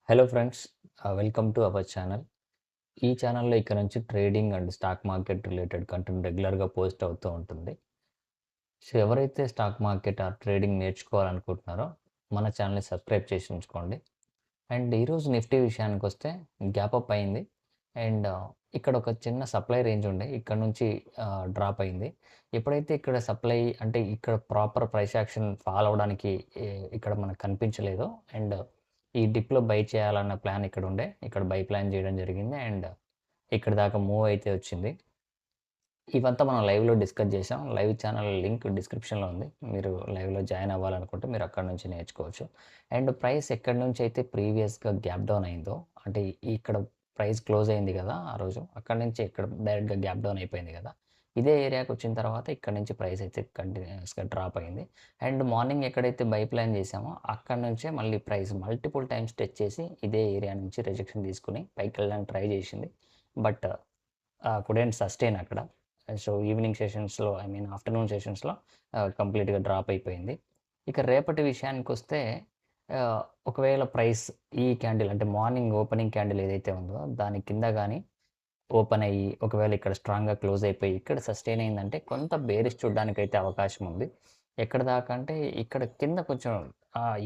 Hello friends, welcome to our channel. ఈ ఛానల్‌లో ఇక్కడ నుంచి trading and stock market related content రెగ్యులర్‌గా పోస్ట్ అవుతూ ఉంటుంది. సో, ఎవరైతే స్టాక్ మార్కెట్ ట్రేడింగ్ నేర్చుకోవాలనుకుంటున్నారో మన ఛానల్‌ని సబ్స్క్రైబ్ చేసి ఉంచుకోండి. అండ్ ఈరోజు నిఫ్టీ విషయానికొస్తే గ్యాప్ అప్ అయింది. అండ్ ఇక్కడ ఒక చిన్న సప్లై రేంజ్ ఉండే. ఇక్కడ నుంచి డ్రాప్ అయింది. ఎప్పుడైతే ఇక్కడ సప్లై అంటే ఇక్కడ ప్రాపర్ ప్రైస్ యాక్షన్ ఫాలో అవ్వడానికి ఇక్కడ మనకు కనిపించలేదో అండ్ ఈ డిప్‌లో బై చేయాలన్న ప్లాన్ ఇక్కడ ఉండే. ఇక్కడ బై ప్లాన్ చేయడం జరిగింది. అండ్ ఇక్కడి దాకా మూవ్ అయితే వచ్చింది. ఇవంతా మనం లైవ్‌లో డిస్కస్ చేసాం. లైవ్ ఛానల్ లింక్ డిస్క్రిప్షన్‌లో ఉంది. మీరు లైవ్‌లో జాయిన్ అవ్వాలనుకుంటే మీరు అక్కడి నుంచి నేర్చుకోవచ్చు. అండ్ ప్రైస్ ఎక్కడి నుంచి అయితే ప్రీవియస్‌గా గ్యాప్ డౌన్ అయిందో, అంటే ఇక్కడ ప్రైస్ క్లోజ్ అయింది కదా! ఆ రోజు. అక్కడి నుంచి ఇక్కడ డైరెక్ట్‌గా గ్యాప్ డౌన్ అయిపోయింది కదా! ఇదే ఏరియాకి వచ్చిన తర్వాత ఇక్కడి నుంచి ప్రైస్ అయితే కంటిన్యూయస్‌గా డ్రాప్ అయింది. అండ్ మార్నింగ్ ఎక్కడైతే బై ప్లాన్ చేసామో అక్కడి నుంచే మళ్ళీ ప్రైస్ మల్టిపుల్ టైమ్స్ టచ్ చేసి ఇదే ఏరియా నుంచి రిజెక్షన్ తీసుకొని పైకెళ్ళడానికి ట్రై చేసింది. బట్ కుడెంట్ సస్టైన్ అక్కడ. సో, ఈవినింగ్ సెషన్స్‌లో ఆఫ్టర్‌నూన్ సెషన్స్‌లో కంప్లీట్‌గా డ్రాప్ అయిపోయింది. ఇక రేపటి విషయానికొస్తే ఒకవేళ ప్రైస్ ఈ క్యాండిల్ అంటే మార్నింగ్ ఓపెనింగ్ క్యాండిల్ ఏదైతే ఉందో దాని కింద గాని ఓపెన్ అయ్యి ఒకవేళ ఇక్కడ స్ట్రాంగ్‌గా క్లోజ్ అయిపోయి ఇక్కడ సస్టైన్ అయిందంటే కొంత బేరిష్ చూడడానికైతే అవకాశం ఉంది. ఎక్కడి దాకా అంటే ఇక్కడ కింద కొంచెం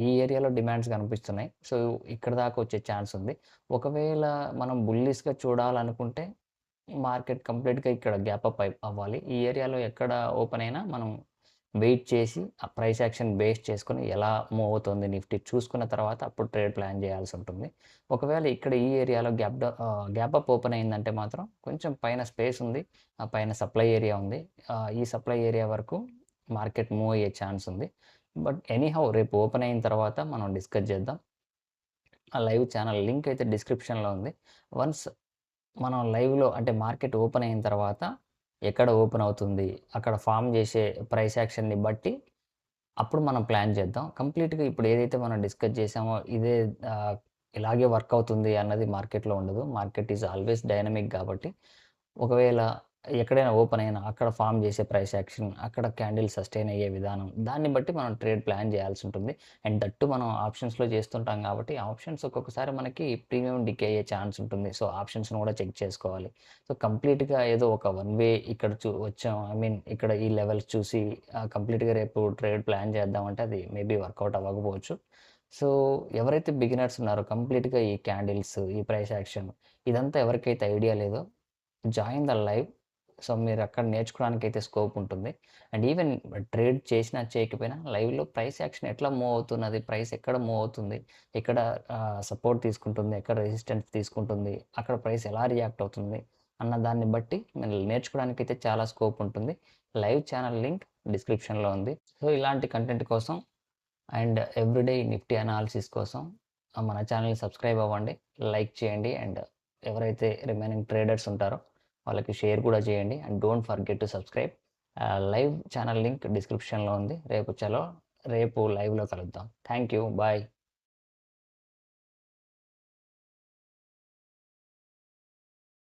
ఈ ఏరియాలో డిమాండ్స్ కనిపిస్తున్నాయి. సో, ఇక్కడి దాకా వచ్చే ఛాన్స్ ఉంది. ఒకవేళ మనం బుల్లిష్‌గా చూడాలనుకుంటే మార్కెట్ కంప్లీట్‌గా ఇక్కడ గ్యాప్ అప్ అవ్వాలి. ఈ ఏరియాలో ఎక్కడ ఓపెన్ అయినా మనం వెయిట్ చేసి ఆ ప్రైస్ యాక్షన్ బేస్ చేసుకొని ఎలా మూవ్ అవుతుంది నిఫ్టీ చూసుకున్న తర్వాత అప్పుడు ట్రేడ్ ప్లాన్ చేయాల్సి ఉంటుంది. ఒకవేళ ఇక్కడ ఈ ఏరియాలో గ్యాప్ అప్ ఓపెన్ అయిందంటే మాత్రం కొంచెం పైన స్పేస్ ఉంది. ఆ పైన సప్లై ఏరియా ఉంది. ఈ సప్లై ఏరియా వరకు మార్కెట్ మూవ్ అయ్యే ఛాన్స్ ఉంది. బట్ ఎనీహౌ రేపు ఓపెన్ అయిన తర్వాత మనం డిస్కస్ చేద్దాం. ఆ లైవ్ ఛానల్ లింక్ అయితే డిస్క్రిప్షన్‌లో ఉంది. వన్స్ మనం లైవ్‌లో అంటే మార్కెట్ ఓపెన్ అయిన తర్వాత ఎక్కడ ఓపెన్ అవుతుంది? అక్కడ ఫార్మ్ చేసే ప్రైస్ యాక్షన్‌ని బట్టి అప్పుడు మనం ప్లాన్ చేద్దాం. కంప్లీట్‌గా ఇప్పుడు ఏదైతే మనం డిస్కస్ చేసామో ఇదే ఆహ్, ఇలాగే వర్క్ అవుతుంది అన్నది మార్కెట్‌లో ఉండదు. మార్కెట్ ఈస్ ఆల్వేస్ డైనమిక్ కాబట్టి ఒకవేళ ఎక్కడైనా ఓపెన్ అయినా అక్కడ ఫార్మ్ చేసే ప్రైస్ యాక్షన్, అక్కడ క్యాండిల్ సస్టైన్ అయ్యే విధానం, దాన్ని బట్టి మనం ట్రేడ్ ప్లాన్ చేయాల్సి ఉంటుంది. అండ్ దట్టు మనం ఆప్షన్స్‌లో చేస్తుంటాం కాబట్టి ఆప్షన్స్ ఒక్కొక్కసారి మనకి ప్రీమియం డికే అయ్యే ఛాన్స్ ఉంటుంది. సో, ఆప్షన్స్‌ని కూడా చెక్ చేసుకోవాలి. సో, కంప్లీట్‌గా ఏదో ఒక వన్ వే ఇక్కడ వచ్చాం ఇక్కడ ఈ లెవెల్స్ చూసి కంప్లీట్‌గా రేపు ట్రేడ్ ప్లాన్ చేద్దామంటే అది మేబీ వర్కౌట్ అవ్వకపోవచ్చు. సో, ఎవరైతే బిగినర్స్ ఉన్నారో కంప్లీట్‌గా ఈ క్యాండిల్స్, ఈ ప్రైస్ యాక్షన్ ఇదంతా ఎవరికైతే ఐడియా లేదో జాయిన్ ద లైవ్. సో, మీరక్కడ నేర్చుకోవడానికైతే స్కోప్ ఉంటుంది. అండ్ ఈవెన్ ట్రేడ్ చేసినా, చేయకపోయినా లైవ్‌లో ప్రైస్ యాక్షన్ ఎట్లా మూవ్ అవుతున్నది, ప్రైస్ ఎక్కడ మూవ్ అవుతుంది, ఎక్కడ సపోర్ట్ తీసుకుంటుంది, ఎక్కడ రెసిస్టెన్స్ తీసుకుంటుంది, అక్కడ ప్రైస్ ఎలా రియాక్ట్ అవుతుంది, అన్న దాన్ని బట్టి మీరు నేర్చుకోవడానికైతే చాలా స్కోప్ ఉంటుంది. లైవ్ ఛానల్ లింక్ డిస్క్రిప్షన్‌లో ఉంది. సో, ఇలాంటి కంటెంట్ కోసం అండ్ ఎవ్రీడే నిఫ్టీ అనాలిసిస్ కోసం మన ఛానల్‌ని సబ్స్క్రైబ్ అవ్వండి. లైక్ చేయండి. అండ్ ఎవరైతే రిమైనింగ్ ట్రేడర్స్ ఉంటారో వాళ్ళకి షేర్ కూడా చేయండి. And don't forget to subscribe. Live channel link డిస్క్రిప్షన్‌లో ఉంది. రేపు లైవ్‌లో కలుద్దాం. Thank you. బాయ్.